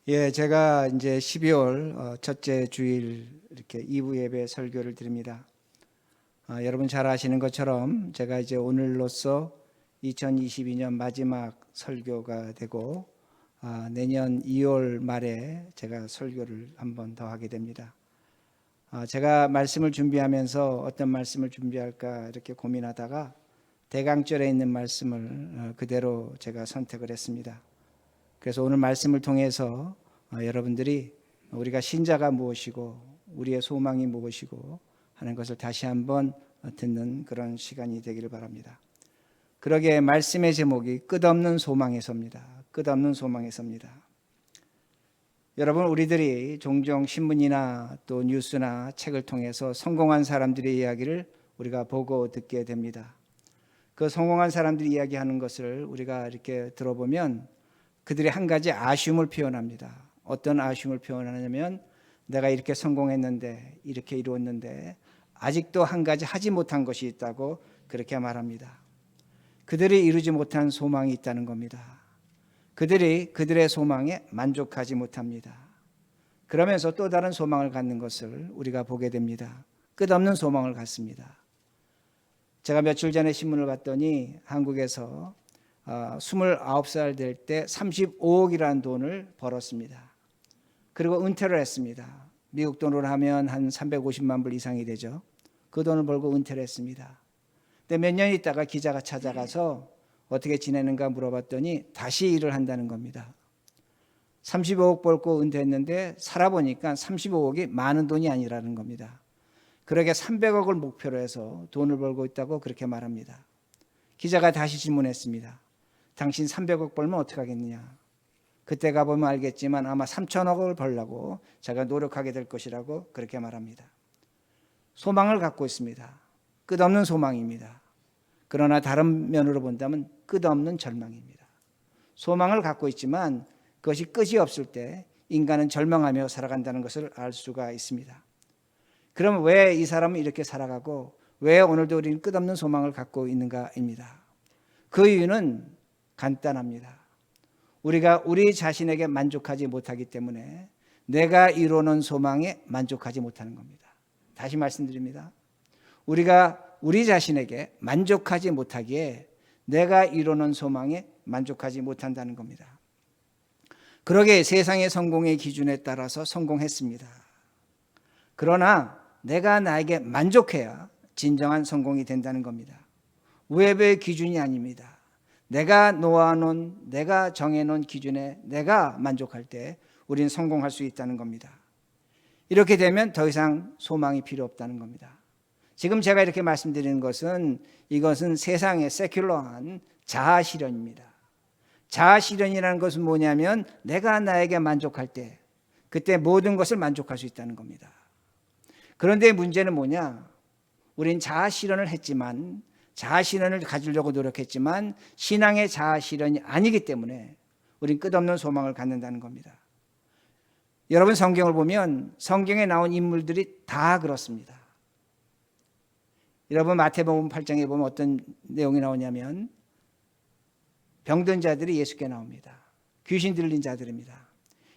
예, 제가 이제 12월 첫째 주일 이렇게 2부 예배 설교를 드립니다. 여러분 잘 아시는 것처럼 제가 이제 오늘로써 2022년 마지막 설교가 되고 내년 2월 말에 제가 설교를 한 번 더 하게 됩니다. 제가 말씀을 준비하면서 어떤 말씀을 준비할까 이렇게 고민하다가 대강절에 있는 말씀을 그대로 제가 선택을 했습니다. 그래서 오늘 말씀을 통해서 여러분들이 우리가 신자가 무엇이고 우리의 소망이 무엇이고 하는 것을 다시 한번 듣는 그런 시간이 되기를 바랍니다. 그러기에 말씀의 제목이 끝없는 소망에서입니다. 끝없는 소망에서입니다. 여러분, 우리들이 종종 신문이나 또 뉴스나 책을 통해서 성공한 사람들의 이야기를 우리가 보고 듣게 됩니다. 그 성공한 사람들이 이야기하는 것을 우리가 이렇게 들어보면 그들이 한 가지 아쉬움을 표현합니다. 어떤 아쉬움을 표현하냐면 내가 이렇게 성공했는데 이렇게 이루었는데 아직도 한 가지 하지 못한 것이 있다고 그렇게 말합니다. 그들이 이루지 못한 소망이 있다는 겁니다. 그들이 그들의 소망에 만족하지 못합니다. 그러면서 또 다른 소망을 갖는 것을 우리가 보게 됩니다. 끝없는 소망을 갖습니다. 제가 며칠 전에 신문을 봤더니 한국에서 29살 될 때 35억이라는 돈을 벌었습니다. 그리고 은퇴를 했습니다. 미국 돈으로 하면 한 350만 불 이상이 되죠. 그 돈을 벌고 은퇴를 했습니다. 근데 몇 년 있다가 기자가 찾아가서 어떻게 지내는가 물어봤더니 다시 일을 한다는 겁니다. 35억 벌고 은퇴했는데 살아보니까 35억이 많은 돈이 아니라는 겁니다. 그러게 300억을 목표로 해서 돈을 벌고 있다고 그렇게 말합니다. 기자가 다시 질문했습니다. 당신 300억 벌면 어떻게 하겠느냐? 그때 가보면 알겠지만 아마 3천억을 벌려고 제가 노력하게 될 것이라고 그렇게 말합니다. 소망을 갖고 있습니다. 끝없는 소망입니다. 그러나 다른 면으로 본다면 끝없는 절망입니다. 소망을 갖고 있지만 그것이 끝이 없을 때 인간은 절망하며 살아간다는 것을 알 수가 있습니다. 그럼 왜 이 사람은 이렇게 살아가고 왜 오늘도 우리는 끝없는 소망을 갖고 있는가입니다. 그 이유는 간단합니다. 우리가 우리 자신에게 만족하지 못하기 때문에 내가 이루는 소망에 만족하지 못하는 겁니다. 다시 말씀드립니다. 우리가 우리 자신에게 만족하지 못하기에 내가 이루는 소망에 만족하지 못한다는 겁니다. 그러게 세상의 성공의 기준에 따라서 성공했습니다. 그러나 내가 나에게 만족해야 진정한 성공이 된다는 겁니다. 외부의 기준이 아닙니다. 내가 놓아놓은, 내가 정해놓은 기준에 내가 만족할 때 우리는 성공할 수 있다는 겁니다. 이렇게 되면 더 이상 소망이 필요 없다는 겁니다. 지금 제가 이렇게 말씀드리는 것은 이것은 세상의 세큘러한 자아실현입니다. 자아실현이라는 것은 뭐냐면 내가 나에게 만족할 때 그때 모든 것을 만족할 수 있다는 겁니다. 그런데 문제는 뭐냐? 우린 자아실현을 했지만 자아실현을 가지려고 노력했지만 신앙의 자아실현이 아니기 때문에 우린 끝없는 소망을 갖는다는 겁니다. 여러분 성경을 보면 성경에 나온 인물들이 다 그렇습니다. 여러분 마태복음 8장에 보면 어떤 내용이 나오냐면 병든 자들이 예수께 나옵니다. 귀신 들린 자들입니다.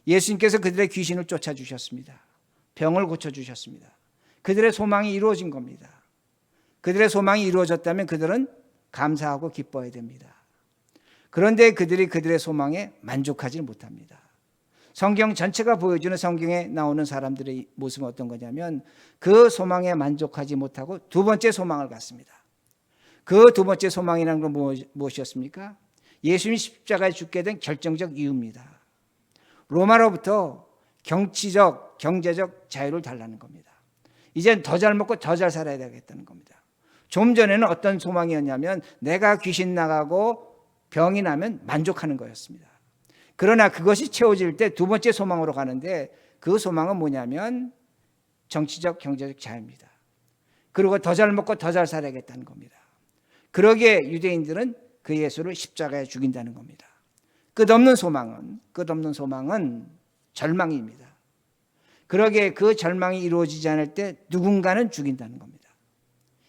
예수님께서 그들의 귀신을 쫓아주셨습니다. 병을 고쳐주셨습니다. 그들의 소망이 이루어진 겁니다. 그들의 소망이 이루어졌다면 그들은 감사하고 기뻐해야 됩니다. 그런데 그들이 그들의 소망에 만족하지 못합니다. 성경 전체가 보여주는 성경에 나오는 사람들의 모습은 어떤 거냐면 그 소망에 만족하지 못하고 두 번째 소망을 갖습니다. 그 두 번째 소망이라는 건 무엇이었습니까? 예수님이 십자가에 죽게 된 결정적 이유입니다. 로마로부터 정치적, 경제적 자유를 달라는 겁니다. 이젠 더 잘 먹고 더 잘 살아야 되겠다는 겁니다. 좀 전에는 어떤 소망이었냐면 내가 귀신 나가고 병이 나면 만족하는 거였습니다. 그러나 그것이 채워질 때 두 번째 소망으로 가는데 그 소망은 뭐냐면 정치적, 경제적 자유입니다. 그리고 더 잘 먹고 더 잘 살아야겠다는 겁니다. 그러기에 유대인들은 그 예수를 십자가에 죽인다는 겁니다. 끝없는 소망은 절망입니다. 그러기에 그 절망이 이루어지지 않을 때 누군가는 죽인다는 겁니다.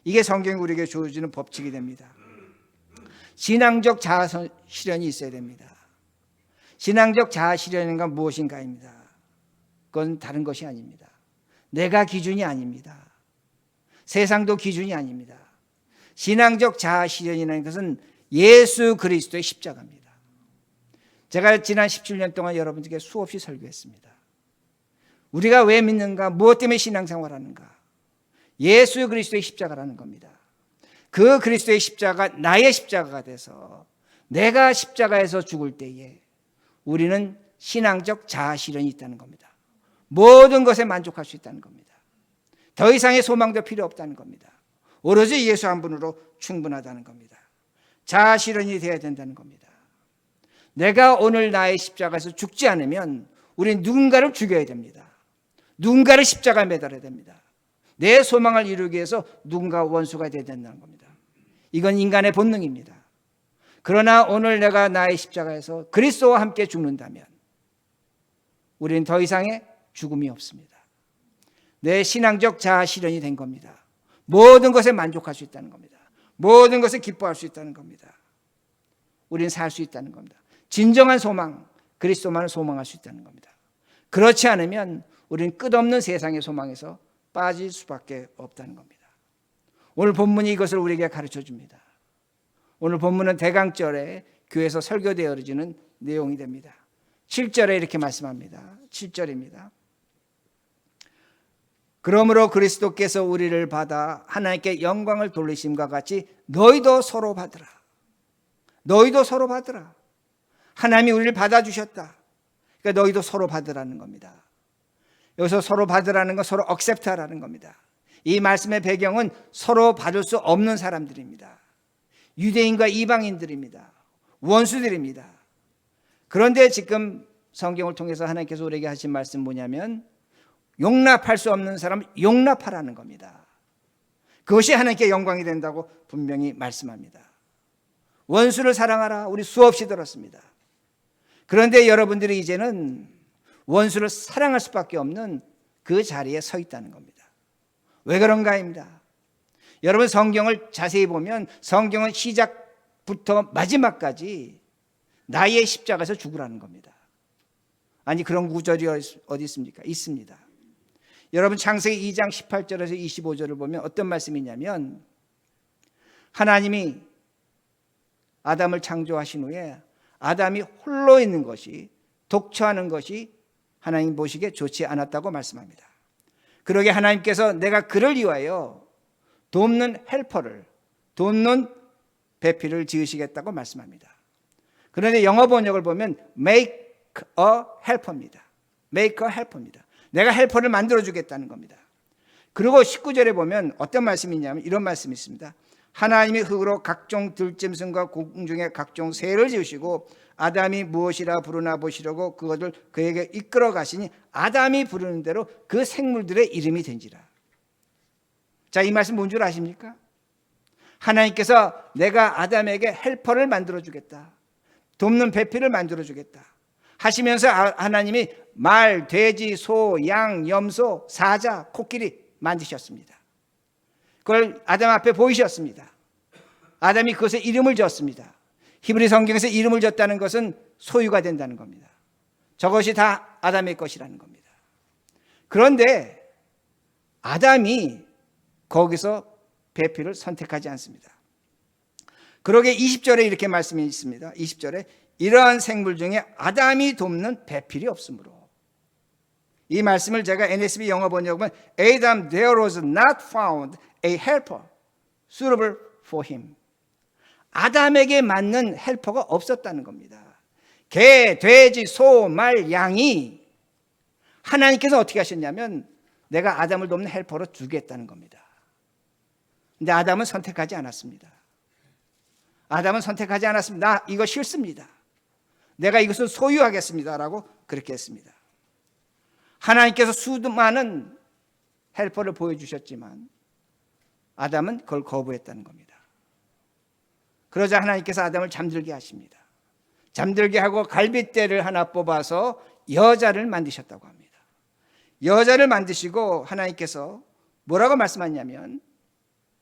이게 성경이 우리에게 주어지는 법칙이 됩니다. 신앙적 자아 실현이 있어야 됩니다. 신앙적 자아실현인가 무엇인가입니다. 그건 다른 것이 아닙니다. 내가 기준이 아닙니다. 세상도 기준이 아닙니다. 신앙적 자아실현이라는 것은 예수 그리스도의 십자가입니다. 제가 지난 17년 동안 여러분들께 수없이 설교했습니다. 우리가 왜 믿는가? 무엇 때문에 신앙생활하는가? 예수 그리스도의 십자가라는 겁니다. 그 그리스도의 십자가 나의 십자가가 돼서 내가 십자가에서 죽을 때에 우리는 신앙적 자아실현이 있다는 겁니다. 모든 것에 만족할 수 있다는 겁니다. 더 이상의 소망도 필요 없다는 겁니다. 오로지 예수 한 분으로 충분하다는 겁니다. 자아실현이 되어야 된다는 겁니다. 내가 오늘 나의 십자가에서 죽지 않으면 우리는 누군가를 죽여야 됩니다. 누군가를 십자가에 매달아야 됩니다. 내 소망을 이루기 위해서 누군가 원수가 되어야 된다는 겁니다. 이건 인간의 본능입니다. 그러나 오늘 내가 나의 십자가에서 그리스도와 함께 죽는다면 우리는 더 이상의 죽음이 없습니다. 내 신앙적 자아실현이 된 겁니다. 모든 것에 만족할 수 있다는 겁니다. 모든 것에 기뻐할 수 있다는 겁니다. 우리는 살 수 있다는 겁니다. 진정한 소망, 그리스도만을 소망할 수 있다는 겁니다. 그렇지 않으면 우리는 끝없는 세상의 소망에서 빠질 수밖에 없다는 겁니다. 오늘 본문이 이것을 우리에게 가르쳐 줍니다. 오늘 본문은 대강절에 교회에서 설교되어지는 내용이 됩니다. 7절에 이렇게 말씀합니다. 7절입니다. 그러므로 그리스도께서 우리를 받아 하나님께 영광을 돌리심과 같이 너희도 서로 받으라. 너희도 서로 받으라. 하나님이 우리를 받아주셨다. 그러니까 너희도 서로 받으라는 겁니다. 여기서 서로 받으라는 건 서로 accept하라는 겁니다. 이 말씀의 배경은 서로 받을 수 없는 사람들입니다. 유대인과 이방인들입니다. 원수들입니다. 그런데 지금 성경을 통해서 하나님께서 우리에게 하신 말씀 뭐냐면 용납할 수 없는 사람 용납하라는 겁니다. 그것이 하나님께 영광이 된다고 분명히 말씀합니다. 원수를 사랑하라. 우리 수없이 들었습니다. 그런데 여러분들이 이제는 원수를 사랑할 수밖에 없는 그 자리에 서 있다는 겁니다. 왜 그런가입니다. 여러분 성경을 자세히 보면 성경은 시작부터 마지막까지 나의 십자가에서 죽으라는 겁니다. 아니 그런 구절이 어디 있습니까? 있습니다. 여러분 창세기 2장 18절에서 25절을 보면 어떤 말씀이 있냐면 하나님이 아담을 창조하신 후에 아담이 홀로 있는 것이 독처하는 것이 하나님 보시기에 좋지 않았다고 말씀합니다. 그러게 하나님께서 내가 그를 위하여 돕는 헬퍼를 돕는 배필을 지으시겠다고 말씀합니다. 그런데 영어 번역을 보면 make a helper입니다. make a helper입니다. 내가 헬퍼를 만들어 주겠다는 겁니다. 그리고 19절에 보면 어떤 말씀이 있냐면 이런 말씀이 있습니다. 하나님이 흙으로 각종 들짐승과 공중의 각종 새를 지으시고 아담이 무엇이라 부르나 보시려고 그것을 그에게 이끌어 가시니 아담이 부르는 대로 그 생물들의 이름이 된지라. 자, 이 말씀 뭔 줄 아십니까? 하나님께서 내가 아담에게 헬퍼를 만들어 주겠다. 돕는 배필을 만들어 주겠다. 하시면서 하나님이 말, 돼지, 소, 양, 염소, 사자, 코끼리 만드셨습니다. 그걸 아담 앞에 보이셨습니다. 아담이 그것에 이름을 지었습니다. 히브리 성경에서 이름을 졌다는 것은 소유가 된다는 겁니다. 저것이 다 아담의 것이라는 겁니다. 그런데 아담이 거기서 배필을 선택하지 않습니다. 그러게 20절에 이렇게 말씀이 있습니다. 20절에 이러한 생물 중에 아담이 돕는 배필이 없으므로. 이 말씀을 제가 NSB 영어 번역은 Adam there was not found a helper suitable for him. 아담에게 맞는 헬퍼가 없었다는 겁니다. 개, 돼지, 소, 말, 양이 하나님께서 어떻게 하셨냐면 내가 아담을 돕는 헬퍼로 주겠다는 겁니다. 근데 아담은 선택하지 않았습니다. 아담은 선택하지 않았습니다. 나 이거 싫습니다. 내가 이것을 소유하겠습니다라고 그렇게 했습니다. 하나님께서 수많은 헬퍼를 보여주셨지만 아담은 그걸 거부했다는 겁니다. 그러자 하나님께서 아담을 잠들게 하십니다. 잠들게 하고 갈빗대를 하나 뽑아서 여자를 만드셨다고 합니다. 여자를 만드시고 하나님께서 뭐라고 말씀하냐면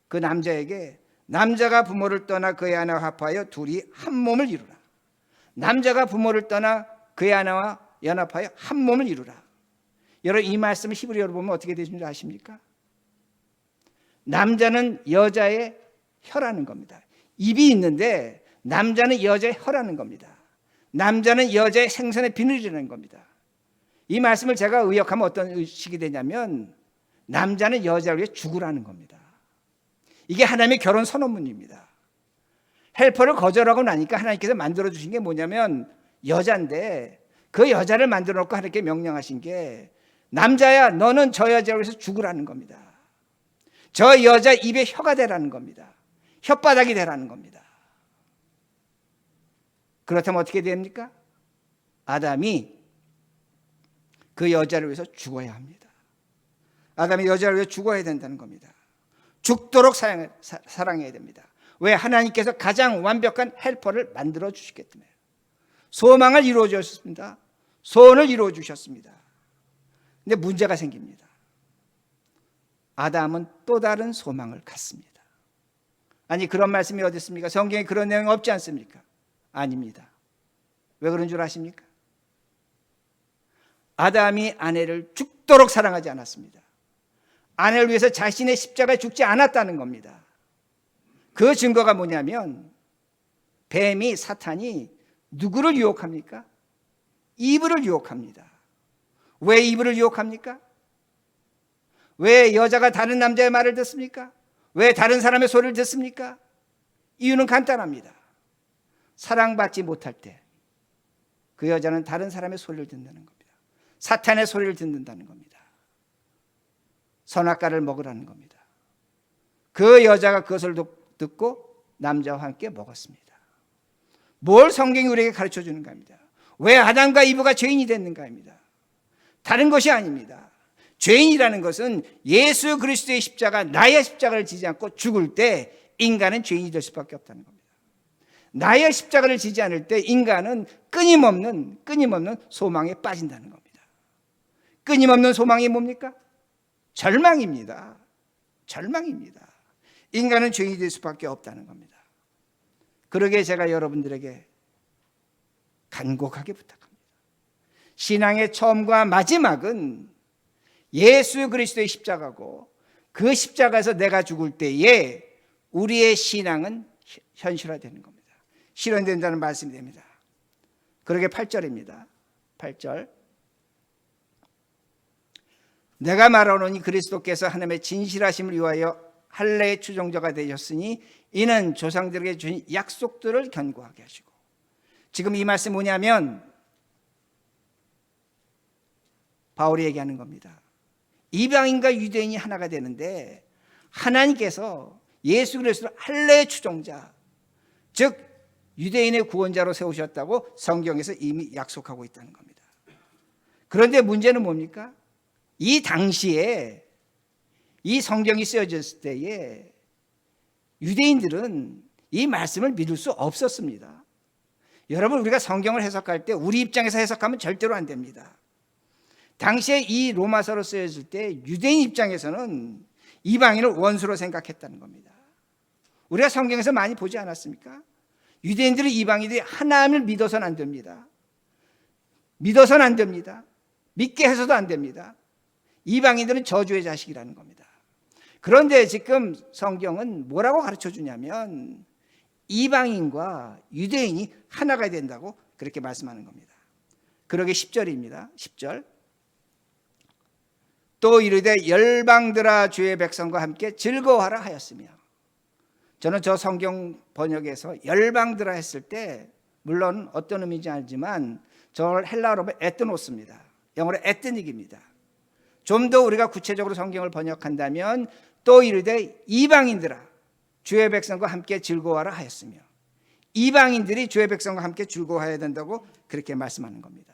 그 남자에게 남자가 부모를 떠나 그의 아내와 합하여 둘이 한 몸을 이루라. 남자가 부모를 떠나 그의 하나와 연합하여 한 몸을 이루라. 여러분, 이 말씀을 히브리어로 보면 어떻게 되는 줄 아십니까? 남자는 여자의 혀라는 겁니다. 입이 있는데 남자는 여자의 혀라는 겁니다. 남자는 여자의 생선의 비늘이라는 겁니다. 이 말씀을 제가 의역하면 어떤 의식이 되냐면 남자는 여자를 위해 죽으라는 겁니다. 이게 하나님의 결혼 선언문입니다. 헬퍼를 거절하고 나니까 하나님께서 만들어주신 게 뭐냐면 여자인데 그 여자를 만들어 놓고 하나님께 명령하신 게 남자야 너는 저 여자를 위해서 죽으라는 겁니다. 저 여자 입에 혀가 되라는 겁니다. 혓바닥이 되라는 겁니다. 그렇다면 어떻게 됩니까? 아담이 그 여자를 위해서 죽어야 합니다. 아담이 여자를 위해 죽어야 된다는 겁니다. 죽도록 사랑해야 됩니다. 왜? 하나님께서 가장 완벽한 헬퍼를 만들어 주시기 때문에. 소망을 이루어 주셨습니다. 소원을 이루어 주셨습니다. 근데 문제가 생깁니다. 아담은 또 다른 소망을 갖습니다. 아니, 그런 말씀이 어디 있습니까? 성경에 그런 내용이 없지 않습니까? 아닙니다. 왜 그런 줄 아십니까? 아담이 아내를 죽도록 사랑하지 않았습니다. 아내를 위해서 자신의 십자가에 죽지 않았다는 겁니다. 그 증거가 뭐냐면 뱀이, 사탄이 누구를 유혹합니까? 이브를 유혹합니다. 왜 이브를 유혹합니까? 왜 여자가 다른 남자의 말을 듣습니까? 왜 다른 사람의 소리를 듣습니까? 이유는 간단합니다. 사랑받지 못할 때 그 여자는 다른 사람의 소리를 듣는다는 겁니다. 사탄의 소리를 듣는다는 겁니다. 선악과를 먹으라는 겁니다. 그 여자가 그것을 듣고 남자와 함께 먹었습니다. 뭘 성경이 우리에게 가르쳐 주는가 합니다. 왜 아담과 이브가 죄인이 됐는가 합니다. 다른 것이 아닙니다. 죄인이라는 것은 예수 그리스도의 십자가, 나의 십자가를 지지 않고 죽을 때 인간은 죄인이 될 수밖에 없다는 겁니다. 나의 십자가를 지지 않을 때 인간은 끊임없는 소망에 빠진다는 겁니다. 끊임없는 소망이 뭡니까? 절망입니다. 절망입니다. 인간은 죄인이 될 수밖에 없다는 겁니다. 그러기에 제가 여러분들에게 간곡하게 부탁합니다. 신앙의 처음과 마지막은 예수 그리스도의 십자가고 그 십자가에서 내가 죽을 때에 우리의 신앙은 현실화되는 겁니다. 실현된다는 말씀이 됩니다. 그러게 8절입니다. 8절. 내가 말하노니 그리스도께서 하나님의 진실하심을 위하여 할례의 추종자가 되셨으니 이는 조상들에게 주신 약속들을 견고하게 하시고. 지금 이 말씀 뭐냐면 바울이 얘기하는 겁니다. 이방인과 유대인이 하나가 되는데 하나님께서 예수 그리스도를 할례의 추종자, 즉 유대인의 구원자로 세우셨다고 성경에서 이미 약속하고 있다는 겁니다. 그런데 문제는 뭡니까? 이 당시에 이 성경이 쓰여졌을 때에 유대인들은 이 말씀을 믿을 수 없었습니다. 여러분, 우리가 성경을 해석할 때 우리 입장에서 해석하면 절대로 안 됩니다. 당시에 이 로마서로 쓰여질 때 유대인 입장에서는 이방인을 원수로 생각했다는 겁니다. 우리가 성경에서 많이 보지 않았습니까? 유대인들은 이방인들이 하나님을 믿어서는 안 됩니다. 믿어서는 안 됩니다. 믿게 해서도 안 됩니다. 이방인들은 저주의 자식이라는 겁니다. 그런데 지금 성경은 뭐라고 가르쳐 주냐면 이방인과 유대인이 하나가 된다고 그렇게 말씀하는 겁니다. 그러게 10절입니다. 10절. 또 이르되 열방들아 주의 백성과 함께 즐거워하라 하였으며. 저는 저 성경 번역에서 열방들아 했을 때 물론 어떤 의미인지 알지만 저를 헬라어로 보면 에트노스입니다. 영어로 에트닉입니다. 좀 더 우리가 구체적으로 성경을 번역한다면 또 이르되 이방인들아 주의 백성과 함께 즐거워하라 하였으며, 이방인들이 주의 백성과 함께 즐거워해야 된다고 그렇게 말씀하는 겁니다.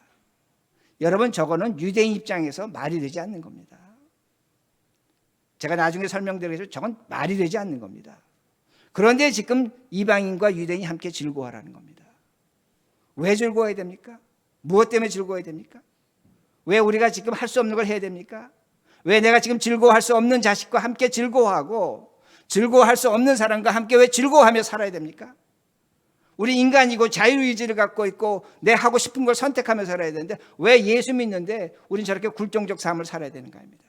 여러분, 저거는 유대인 입장에서 말이 되지 않는 겁니다. 제가 나중에 설명드리겠지만 저건 말이 되지 않는 겁니다. 그런데 지금 이방인과 유대인이 함께 즐거워하라는 겁니다. 왜 즐거워해야 됩니까? 무엇 때문에 즐거워해야 됩니까? 왜 우리가 지금 할 수 없는 걸 해야 됩니까? 왜 내가 지금 즐거워할 수 없는 자식과 함께 즐거워하고 즐거워할 수 없는 사람과 함께 왜 즐거워하며 살아야 됩니까? 우리 인간이고 자유의지를 갖고 있고 내 하고 싶은 걸 선택하면서 살아야 되는데 왜 예수 믿는데 우린 저렇게 굴종적 삶을 살아야 되는가 합니다.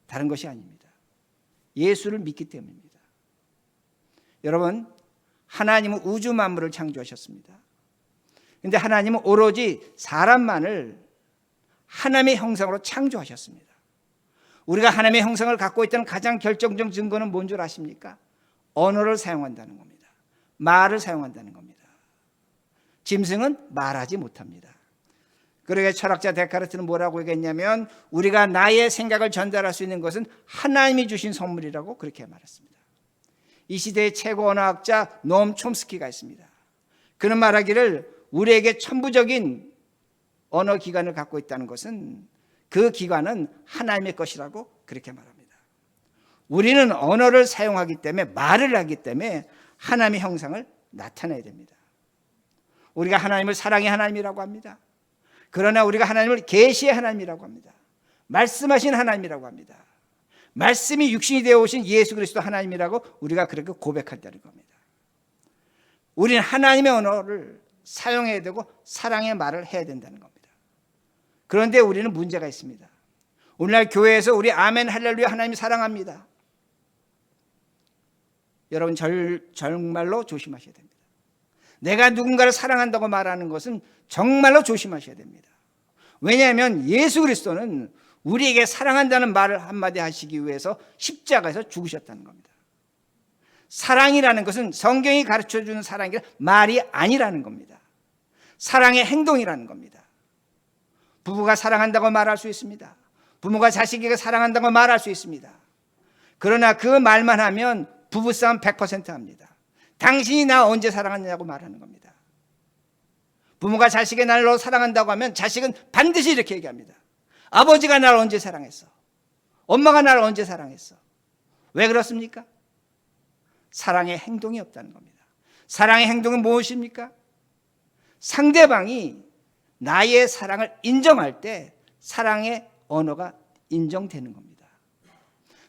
다른 것이 아닙니다. 예수를 믿기 때문입니다. 여러분, 하나님은 우주 만물을 창조하셨습니다. 그런데 하나님은 오로지 사람만을 하나님의 형상으로 창조하셨습니다. 우리가 하나님의 형상을 갖고 있다는 가장 결정적 증거는 뭔 줄 아십니까? 언어를 사용한다는 겁니다. 말을 사용한다는 겁니다. 짐승은 말하지 못합니다. 그러게 철학자 데카르트는 뭐라고 얘기했냐면 우리가 나의 생각을 전달할 수 있는 것은 하나님이 주신 선물이라고 그렇게 말했습니다. 이 시대의 최고 언어학자 노엄 촘스키가 있습니다. 그는 말하기를 우리에게 천부적인 언어 기관을 갖고 있다는 것은 그 기관은 하나님의 것이라고 그렇게 말합니다. 우리는 언어를 사용하기 때문에 말을 하기 때문에 하나님의 형상을 나타내야 됩니다. 우리가 하나님을 사랑의 하나님이라고 합니다. 그러나 우리가 하나님을 계시의 하나님이라고 합니다. 말씀하신 하나님이라고 합니다. 말씀이 육신이 되어 오신 예수 그리스도 하나님이라고 우리가 그렇게 고백한다는 겁니다. 우리는 하나님의 언어를 사용해야 되고 사랑의 말을 해야 된다는 겁니다. 그런데 우리는 문제가 있습니다. 오늘날 교회에서 우리 아멘 할렐루야 하나님 사랑합니다. 여러분 정말로 조심하셔야 됩니다. 내가 누군가를 사랑한다고 말하는 것은 정말로 조심하셔야 됩니다. 왜냐하면 예수 그리스도는 우리에게 사랑한다는 말을 한마디 하시기 위해서 십자가에서 죽으셨다는 겁니다. 사랑이라는 것은 성경이 가르쳐주는 사랑이 말이 아니라는 겁니다. 사랑의 행동이라는 겁니다. 부부가 사랑한다고 말할 수 있습니다. 부모가 자식에게 사랑한다고 말할 수 있습니다. 그러나 그 말만 하면 부부싸움 100% 합니다. 당신이 나 언제 사랑했냐고 말하는 겁니다. 부모가 자식의 날로 사랑한다고 하면 자식은 반드시 이렇게 얘기합니다. 아버지가 날 언제 사랑했어? 엄마가 날 언제 사랑했어? 왜 그렇습니까? 사랑의 행동이 없다는 겁니다. 사랑의 행동은 무엇입니까? 상대방이 나의 사랑을 인정할 때 사랑의 언어가 인정되는 겁니다.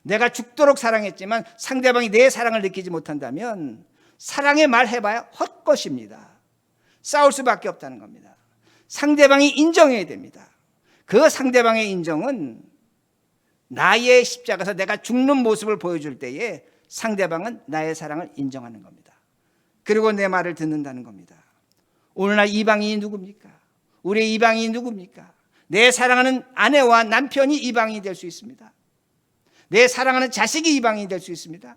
내가 죽도록 사랑했지만 상대방이 내 사랑을 느끼지 못한다면 사랑의 말 해봐야 헛것입니다. 싸울 수밖에 없다는 겁니다. 상대방이 인정해야 됩니다. 그 상대방의 인정은 나의 십자가에서 내가 죽는 모습을 보여줄 때에 상대방은 나의 사랑을 인정하는 겁니다. 그리고 내 말을 듣는다는 겁니다. 오늘날 이방인이 누굽니까? 우리의 이방인이 누굽니까? 내 사랑하는 아내와 남편이 이방인이 될 수 있습니다. 내 사랑하는 자식이 이방인이 될 수 있습니다.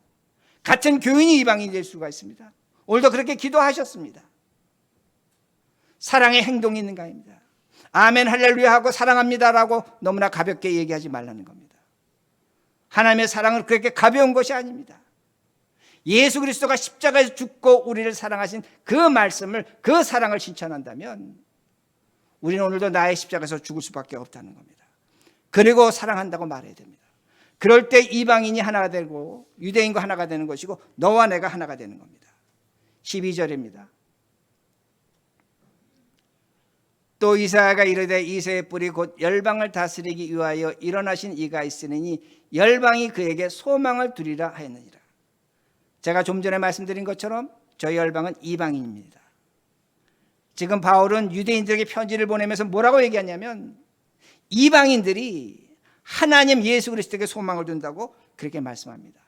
같은 교인이 이방인이 될 수가 있습니다. 오늘도 그렇게 기도하셨습니다. 사랑의 행동이 있는가입니다. 아멘 할렐루야 하고 사랑합니다라고 너무나 가볍게 얘기하지 말라는 겁니다. 하나님의 사랑은 그렇게 가벼운 것이 아닙니다. 예수 그리스도가 십자가에서 죽고 우리를 사랑하신 그 말씀을, 그 사랑을 실천한다면 우리는 오늘도 나의 십자가에서 죽을 수밖에 없다는 겁니다. 그리고 사랑한다고 말해야 됩니다. 그럴 때 이방인이 하나가 되고 유대인과 하나가 되는 것이고 너와 내가 하나가 되는 겁니다. 12절입니다. 또 이사야가 이르되 이새의 뿔이 곧 열방을 다스리기 위하여 일어나신 이가 있으니 열방이 그에게 소망을 두리라 하였느니라. 제가 좀 전에 말씀드린 것처럼 저희 열방은 이방인입니다. 지금 바울은 유대인들에게 편지를 보내면서 뭐라고 얘기하냐면 이방인들이 하나님 예수 그리스도에게 소망을 둔다고 그렇게 말씀합니다.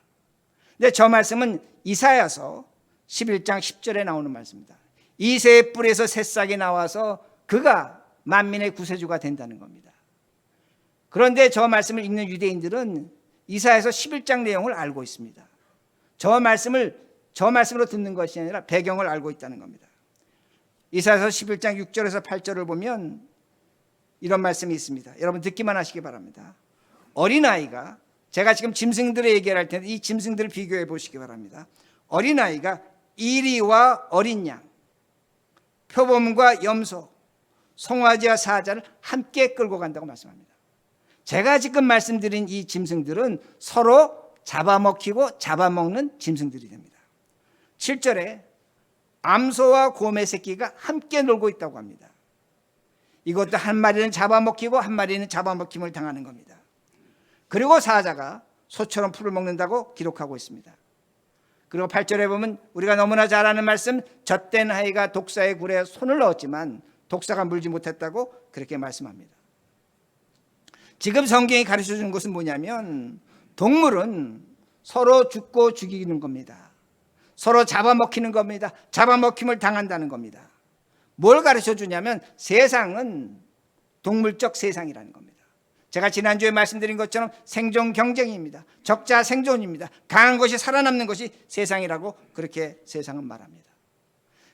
근데 저 말씀은 이사야서 11장 10절에 나오는 말씀입니다. 이새의 뿔에서 새싹이 나와서 그가 만민의 구세주가 된다는 겁니다. 그런데 저 말씀을 읽는 유대인들은 이사야서 11장 내용을 알고 있습니다. 저 말씀으로 듣는 것이 아니라 배경을 알고 있다는 겁니다. 이사야서 11장 6절에서 8절을 보면 이런 말씀이 있습니다. 여러분 듣기만 하시기 바랍니다. 어린아이가, 제가 지금 짐승들의 얘기를 할 텐데 이 짐승들을 비교해 보시기 바랍니다. 어린아이가 이리와 어린 양, 표범과 염소, 송아지와 사자를 함께 끌고 간다고 말씀합니다. 제가 지금 말씀드린 이 짐승들은 서로 잡아먹히고 잡아먹는 짐승들이 됩니다. 7절에 암소와 곰의 새끼가 함께 놀고 있다고 합니다. 이것도 한 마리는 잡아먹히고 한 마리는 잡아먹힘을 당하는 겁니다. 그리고 사자가 소처럼 풀을 먹는다고 기록하고 있습니다. 그리고 8절에 보면 우리가 너무나 잘 아는 말씀, 젖된 아이가 독사의 굴에 손을 넣었지만 독사가 물지 못했다고 그렇게 말씀합니다. 지금 성경이 가르쳐 주는 것은 뭐냐면 동물은 서로 죽고 죽이는 겁니다. 서로 잡아먹히는 겁니다. 잡아먹힘을 당한다는 겁니다. 뭘 가르쳐 주냐면 세상은 동물적 세상이라는 겁니다. 제가 지난주에 말씀드린 것처럼 생존 경쟁입니다. 적자 생존입니다. 강한 것이 살아남는 것이 세상이라고 그렇게 세상은 말합니다.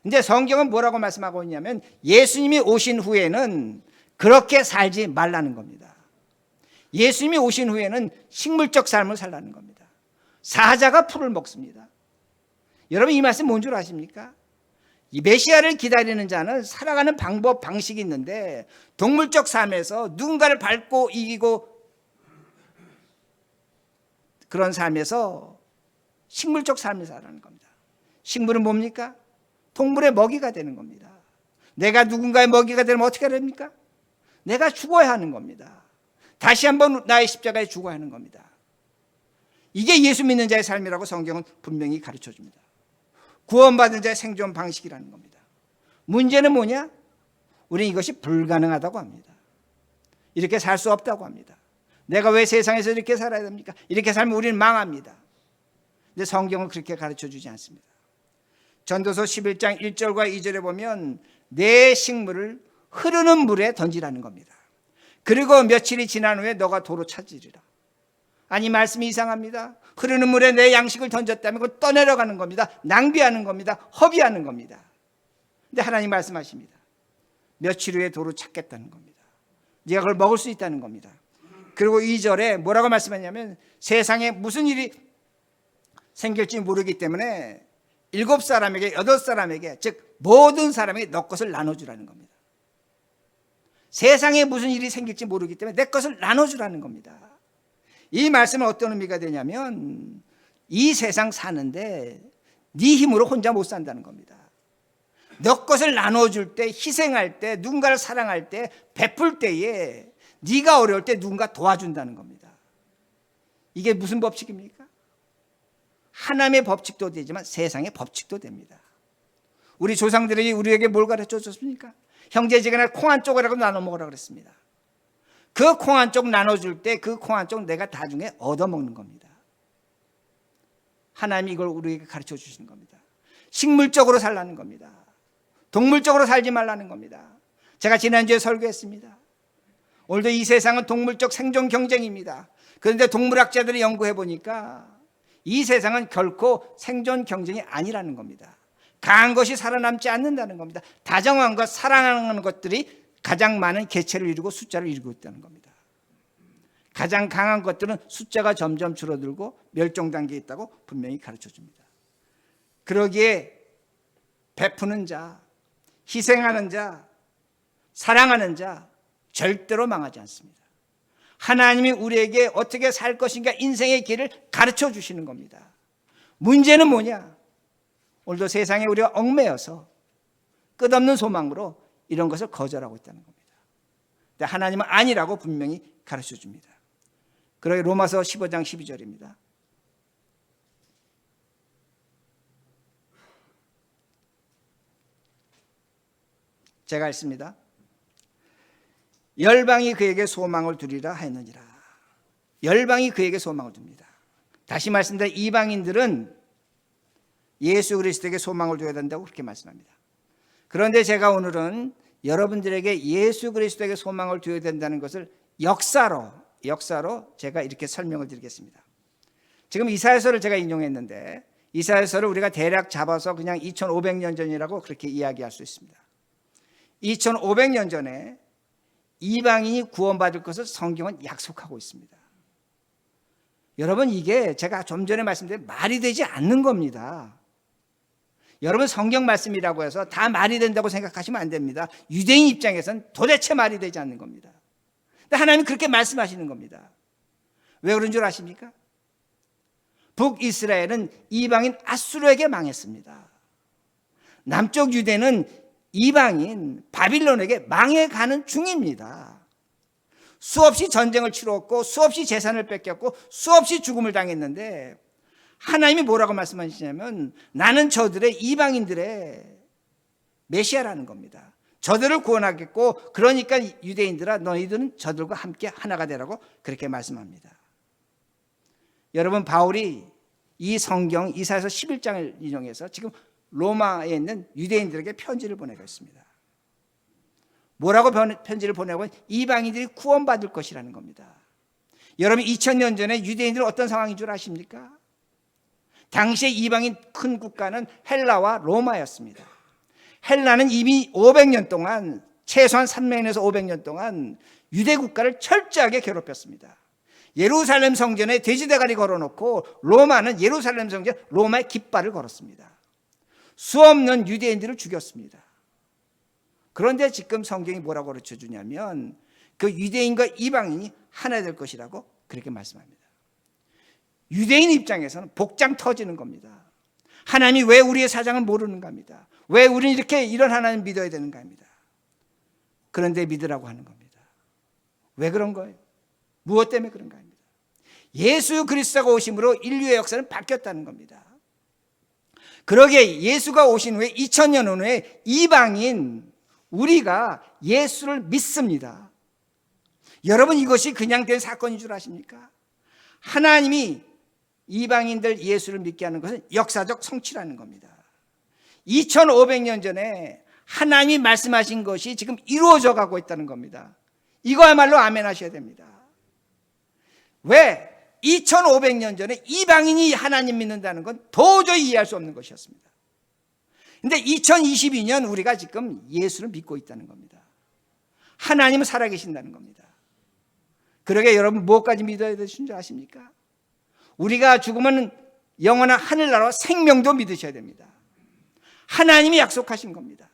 근데 성경은 뭐라고 말씀하고 있냐면 예수님이 오신 후에는 그렇게 살지 말라는 겁니다. 예수님이 오신 후에는 식물적 삶을 살라는 겁니다. 사자가 풀을 먹습니다. 여러분 이 말씀 뭔 줄 아십니까? 이 메시아를 기다리는 자는 살아가는 방법, 방식이 있는데 동물적 삶에서 누군가를 밟고 이기고 그런 삶에서 식물적 삶을 살아가는 겁니다. 식물은 뭡니까? 동물의 먹이가 되는 겁니다. 내가 누군가의 먹이가 되면 어떻게 됩니까? 내가 죽어야 하는 겁니다. 다시 한번 나의 십자가에 죽어야 하는 겁니다. 이게 예수 믿는 자의 삶이라고 성경은 분명히 가르쳐 줍니다. 구원받은 자의 생존 방식이라는 겁니다. 문제는 뭐냐? 우리는 이것이 불가능하다고 합니다. 이렇게 살 수 없다고 합니다. 내가 왜 세상에서 이렇게 살아야 됩니까? 이렇게 살면 우리는 망합니다. 근데 성경은 그렇게 가르쳐 주지 않습니다. 전도서 11장 1절과 2절에 보면 내 식물을 흐르는 물에 던지라는 겁니다. 그리고 며칠이 지난 후에 너가 도로 찾으리라. 아니 말씀이 이상합니다. 흐르는 물에 내 양식을 던졌다면 그걸 떠내려가는 겁니다. 낭비하는 겁니다. 허비하는 겁니다. 근데 하나님 말씀하십니다. 며칠 후에 도로 찾겠다는 겁니다. 네가 그걸 먹을 수 있다는 겁니다. 그리고 2절에 뭐라고 말씀하냐면 세상에 무슨 일이 생길지 모르기 때문에 7사람에게 8사람에게 즉 모든 사람에게 너 것을 나눠주라는 겁니다. 세상에 무슨 일이 생길지 모르기 때문에 내 것을 나눠주라는 겁니다. 이 말씀은 어떤 의미가 되냐면 이 세상 사는데 네 힘으로 혼자 못 산다는 겁니다. 너 것을 나눠줄 때, 희생할 때, 누군가를 사랑할 때, 베풀 때에 네가 어려울 때 누군가 도와준다는 겁니다. 이게 무슨 법칙입니까? 하나님의 법칙도 되지만 세상의 법칙도 됩니다. 우리 조상들이 우리에게 뭘 가르쳐 줬습니까? 형제지간에 콩 한 쪽이라고 나눠 먹으라 그랬습니다. 그 콩 한 쪽 나눠줄 때 그 콩 한 쪽 내가 나중에 얻어먹는 겁니다. 하나님이 이걸 우리에게 가르쳐 주시는 겁니다. 식물적으로 살라는 겁니다. 동물적으로 살지 말라는 겁니다. 제가 지난주에 설교했습니다. 오늘도 이 세상은 동물적 생존 경쟁입니다. 그런데 동물학자들이 연구해 보니까 이 세상은 결코 생존 경쟁이 아니라는 겁니다. 강한 것이 살아남지 않는다는 겁니다. 다정한 것, 사랑하는 것들이 가장 많은 개체를 이루고 숫자를 이루고 있다는 겁니다. 가장 강한 것들은 숫자가 점점 줄어들고 멸종 단계에 있다고 분명히 가르쳐 줍니다. 그러기에 베푸는 자, 희생하는 자, 사랑하는 자 절대로 망하지 않습니다. 하나님이 우리에게 어떻게 살 것인가 인생의 길을 가르쳐 주시는 겁니다. 문제는 뭐냐? 오늘도 세상에 우리가 얽매여서 끝없는 소망으로 이런 것을 거절하고 있다는 겁니다. 근데 하나님은 아니라고 분명히 가르쳐 줍니다. 그러게 로마서 15장 12절입니다. 제가 읽습니다. 열방이 그에게 소망을 두리라 하였느니라. 열방이 그에게 소망을 둡니다. 다시 말씀드려 이방인들은 예수 그리스도에게 소망을 둬야 된다고 그렇게 말씀합니다. 그런데 제가 오늘은 여러분들에게 예수 그리스도에게 소망을 둬야 된다는 것을 역사로 제가 이렇게 설명을 드리겠습니다. 지금 이사야서를 제가 인용했는데 이사야서를 우리가 대략 잡아서 그냥 2500년 전이라고 그렇게 이야기할 수 있습니다. 2500년 전에 이방인이 구원받을 것을 성경은 약속하고 있습니다. 여러분 이게 제가 좀 전에 말씀드린 말이 되지 않는 겁니다. 여러분 성경 말씀이라고 해서 다 말이 된다고 생각하시면 안 됩니다. 유대인 입장에서는 도대체 말이 되지 않는 겁니다. 근데 하나님은 그렇게 말씀하시는 겁니다. 왜 그런 줄 아십니까? 북이스라엘은 이방인 아수르에게 망했습니다. 남쪽 유대는 이방인 바빌론에게 망해가는 중입니다. 수없이 전쟁을 치렀고 수없이 재산을 뺏겼고 수없이 죽음을 당했는데 하나님이 뭐라고 말씀하시냐면 나는 저들의 이방인들의 메시아라는 겁니다. 저들을 구원하겠고 그러니까 유대인들아 너희들은 저들과 함께 하나가 되라고 그렇게 말씀합니다. 여러분 바울이 이 성경 이사야서 11장을 인용해서 지금 로마에 있는 유대인들에게 편지를 보내고 있습니다. 뭐라고 편지를 보내고 이방인들이 구원받을 것이라는 겁니다. 여러분 2000년 전에 유대인들은 어떤 상황인 줄 아십니까? 당시에 이방인 큰 국가는 헬라와 로마였습니다. 헬라는 이미 500년 동안 최소한 300년에서 500년 동안 유대 국가를 철저하게 괴롭혔습니다. 예루살렘 성전에 돼지대가리 걸어놓고 로마는 예루살렘 성전 로마의 깃발을 걸었습니다. 수없는 유대인들을 죽였습니다. 그런데 지금 성경이 뭐라고 가르쳐 주냐면 그 유대인과 이방인이 하나 될 것이라고 그렇게 말씀합니다. 유대인 입장에서는 복장 터지는 겁니다. 하나님이 왜 우리의 사정을 모르는가 합니다. 왜 우리는 이렇게 이런 하나님 믿어야 되는가 합니다. 그런데 믿으라고 하는 겁니다. 왜 그런 거예요? 무엇 때문에 그런가 합니다. 예수 그리스도가 오심으로 인류의 역사는 바뀌었다는 겁니다. 그러기에 예수가 오신 후에 2000년 후에 이방인 우리가 예수를 믿습니다. 여러분 이것이 그냥 된 사건인 줄 아십니까? 하나님이 이방인들 예수를 믿게 하는 것은 역사적 성취라는 겁니다. 2500년 전에 하나님이 말씀하신 것이 지금 이루어져 가고 있다는 겁니다. 이거야말로 아멘 하셔야 됩니다. 왜? 2500년 전에 이방인이 하나님 믿는다는 건 도저히 이해할 수 없는 것이었습니다. 그런데 2022년 우리가 지금 예수를 믿고 있다는 겁니다. 하나님은 살아계신다는 겁니다. 그러게 여러분 무엇까지 믿어야 되신 줄 아십니까? 우리가 죽으면 영원한 하늘나라와 생명도 믿으셔야 됩니다. 하나님이 약속하신 겁니다.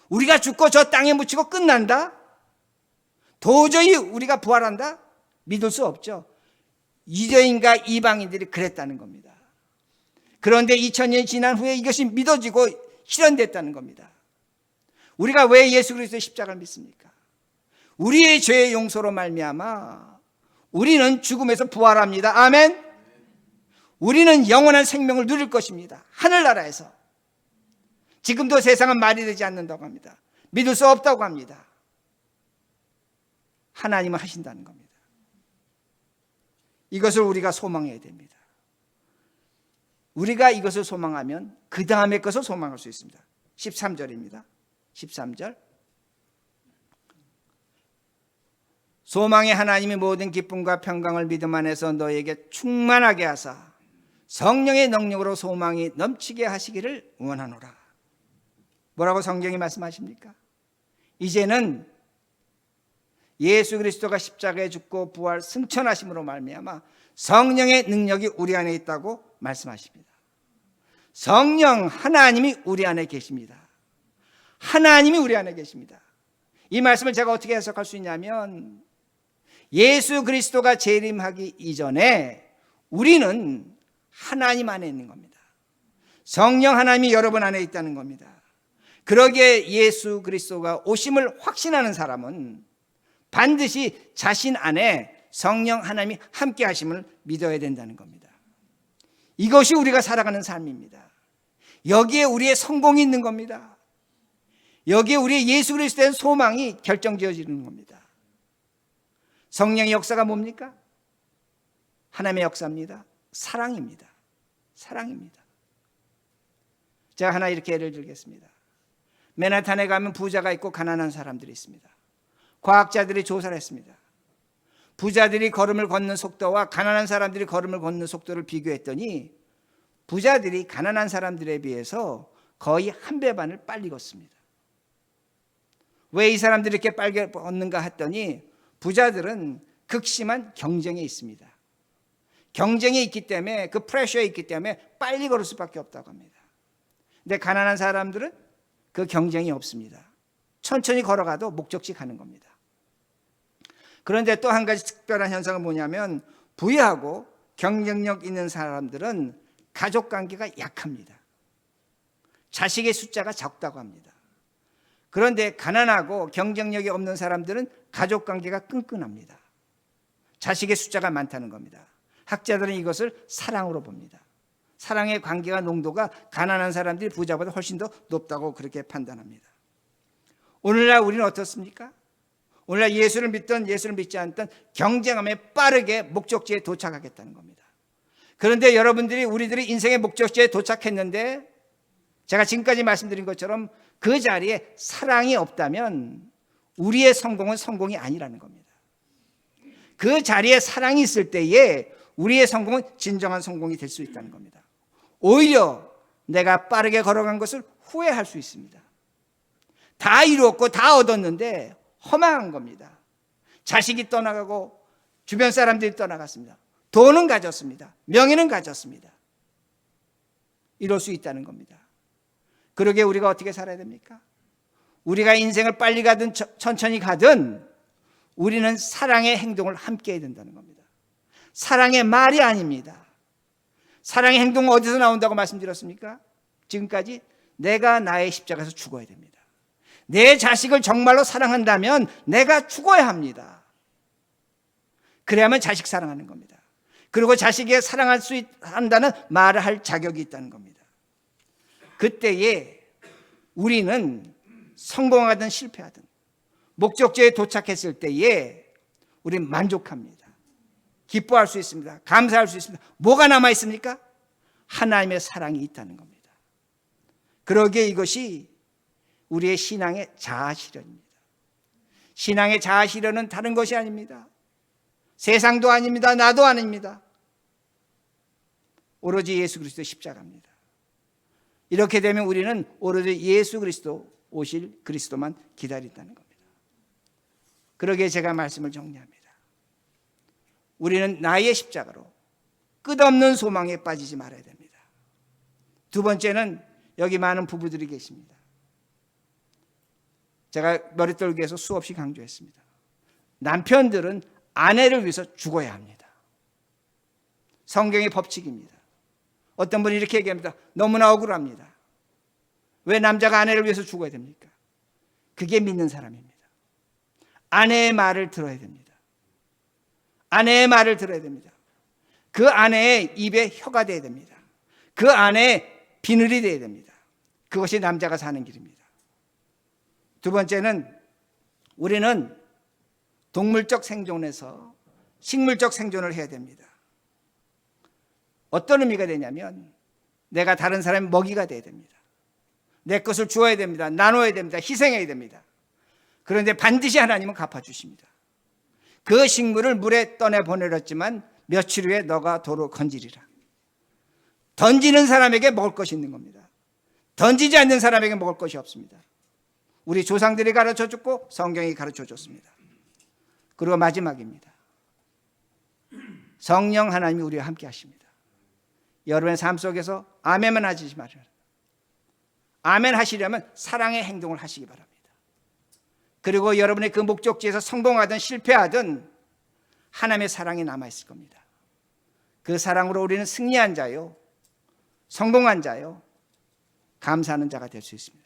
우리가 죽고 저 땅에 묻히고 끝난다? 도저히 우리가 부활한다? 믿을 수 없죠. 유대인과 이방인들이 그랬다는 겁니다. 그런데 2000년이 지난 후에 이것이 믿어지고 실현됐다는 겁니다. 우리가 왜 예수 그리스도의 십자가를 믿습니까? 우리의 죄의 용서로 말미암아 우리는 죽음에서 부활합니다. 아멘. 우리는 영원한 생명을 누릴 것입니다. 하늘나라에서. 지금도 세상은 말이 되지 않는다고 합니다. 믿을 수 없다고 합니다. 하나님은 하신다는 겁니다. 이것을 우리가 소망해야 됩니다. 우리가 이것을 소망하면 그 다음의 것을 소망할 수 있습니다. 13절입니다. 13절. 소망의 하나님이 모든 기쁨과 평강을 믿음 안에서 너에게 충만하게 하사 성령의 능력으로 소망이 넘치게 하시기를 원하노라. 뭐라고 성경이 말씀하십니까? 이제는 예수 그리스도가 십자가에 죽고 부활 승천하심으로 말미암아 성령의 능력이 우리 안에 있다고 말씀하십니다. 성령 하나님이 우리 안에 계십니다. 하나님이 우리 안에 계십니다. 이 말씀을 제가 어떻게 해석할 수 있냐면 예수 그리스도가 재림하기 이전에 우리는 하나님 안에 있는 겁니다. 성령 하나님이 여러분 안에 있다는 겁니다. 그러기에 예수 그리스도가 오심을 확신하는 사람은 반드시 자신 안에 성령 하나님이 함께 하심을 믿어야 된다는 겁니다. 이것이 우리가 살아가는 삶입니다. 여기에 우리의 성공이 있는 겁니다. 여기에 우리의 예수 그리스도의 소망이 결정지어지는 겁니다. 성령의 역사가 뭡니까? 하나님의 역사입니다. 사랑입니다. 사랑입니다. 제가 하나 이렇게 예를 들겠습니다. 맨하탄에 가면 부자가 있고 가난한 사람들이 있습니다. 과학자들이 조사를 했습니다. 부자들이 걸음을 걷는 속도와 가난한 사람들이 걸음을 걷는 속도를 비교했더니 부자들이 가난한 사람들에 비해서 거의 한 배 반을 빨리 걷습니다. 왜 이 사람들이 이렇게 빨리 걷는가 했더니 부자들은 극심한 경쟁에 있습니다. 경쟁에 있기 때문에 그 프레셔에 있기 때문에 빨리 걸을 수밖에 없다고 합니다. 근데 가난한 사람들은 그 경쟁이 없습니다. 천천히 걸어가도 목적지 가는 겁니다. 그런데 또 한 가지 특별한 현상은 뭐냐면 부유하고 경쟁력 있는 사람들은 가족관계가 약합니다. 자식의 숫자가 적다고 합니다. 그런데 가난하고 경쟁력이 없는 사람들은 가족관계가 끈끈합니다. 자식의 숫자가 많다는 겁니다. 학자들은 이것을 사랑으로 봅니다. 사랑의 관계와 농도가 가난한 사람들이 부자보다 훨씬 더 높다고 그렇게 판단합니다. 오늘날 우리는 어떻습니까? 오늘날 예수를 믿든 예수를 믿지 않든 경쟁하며 빠르게 목적지에 도착하겠다는 겁니다. 그런데 여러분들이 우리들이 인생의 목적지에 도착했는데 제가 지금까지 말씀드린 것처럼 그 자리에 사랑이 없다면 우리의 성공은 성공이 아니라는 겁니다. 그 자리에 사랑이 있을 때에 우리의 성공은 진정한 성공이 될 수 있다는 겁니다. 오히려 내가 빠르게 걸어간 것을 후회할 수 있습니다. 다 이루었고 다 얻었는데 허망한 겁니다. 자식이 떠나가고 주변 사람들이 떠나갔습니다. 돈은 가졌습니다. 명예는 가졌습니다. 이럴 수 있다는 겁니다. 그러게 우리가 어떻게 살아야 됩니까? 우리가 인생을 빨리 가든 천천히 가든 우리는 사랑의 행동을 함께 해야 된다는 겁니다. 사랑의 말이 아닙니다. 사랑의 행동은 어디서 나온다고 말씀드렸습니까? 지금까지 내가 나의 십자가에서 죽어야 됩니다. 내 자식을 정말로 사랑한다면 내가 죽어야 합니다. 그래야만 자식 사랑하는 겁니다. 그리고 자식에게 사랑할 수 한다는 말을 할 자격이 있다는 겁니다. 그때에 우리는 성공하든 실패하든 목적지에 도착했을 때에 우리는 만족합니다. 기뻐할 수 있습니다. 감사할 수 있습니다. 뭐가 남아 있습니까? 하나님의 사랑이 있다는 겁니다. 그러기에 이것이 우리의 신앙의 자아실현입니다. 신앙의 자아실현은 다른 것이 아닙니다. 세상도 아닙니다. 나도 아닙니다. 오로지 예수 그리스도의 십자가입니다. 이렇게 되면 우리는 오로지 예수 그리스도 오실 그리스도만 기다린다는 겁니다. 그러기에 제가 말씀을 정리합니다. 우리는 나의 십자가로 끝없는 소망에 빠지지 말아야 됩니다. 두 번째는 여기 많은 부부들이 계십니다. 제가 머릿돌기에서 수없이 강조했습니다. 남편들은 아내를 위해서 죽어야 합니다. 성경의 법칙입니다. 어떤 분이 이렇게 얘기합니다. 너무나 억울합니다. 왜 남자가 아내를 위해서 죽어야 됩니까? 그게 믿는 사람입니다. 아내의 말을 들어야 됩니다. 아내의 말을 들어야 됩니다. 그 아내의 입에 혀가 돼야 됩니다. 그 아내의 비늘이 돼야 됩니다. 그것이 남자가 사는 길입니다. 두 번째는 우리는 동물적 생존에서 식물적 생존을 해야 됩니다. 어떤 의미가 되냐면 내가 다른 사람의 먹이가 돼야 됩니다. 내 것을 주어야 됩니다. 나눠야 됩니다. 희생해야 됩니다. 그런데 반드시 하나님은 갚아주십니다. 그 식물을 물에 떠내보내렸지만 며칠 후에 너가 도로 건지리라. 던지는 사람에게 먹을 것이 있는 겁니다. 던지지 않는 사람에게 먹을 것이 없습니다. 우리 조상들이 가르쳐줬고 성경이 가르쳐줬습니다. 그리고 마지막입니다. 성령 하나님이 우리와 함께 하십니다. 여러분의 삶 속에서 아멘만 하지 마세요. 아멘 하시려면 사랑의 행동을 하시기 바랍니다. 그리고 여러분의 그 목적지에서 성공하든 실패하든 하나님의 사랑이 남아있을 겁니다. 그 사랑으로 우리는 승리한 자요, 성공한 자요, 감사하는 자가 될 수 있습니다.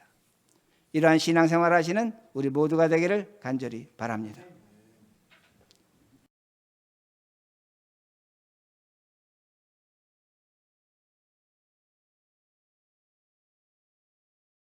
이러한 신앙생활 하시는 우리 모두가 되기를 간절히 바랍니다.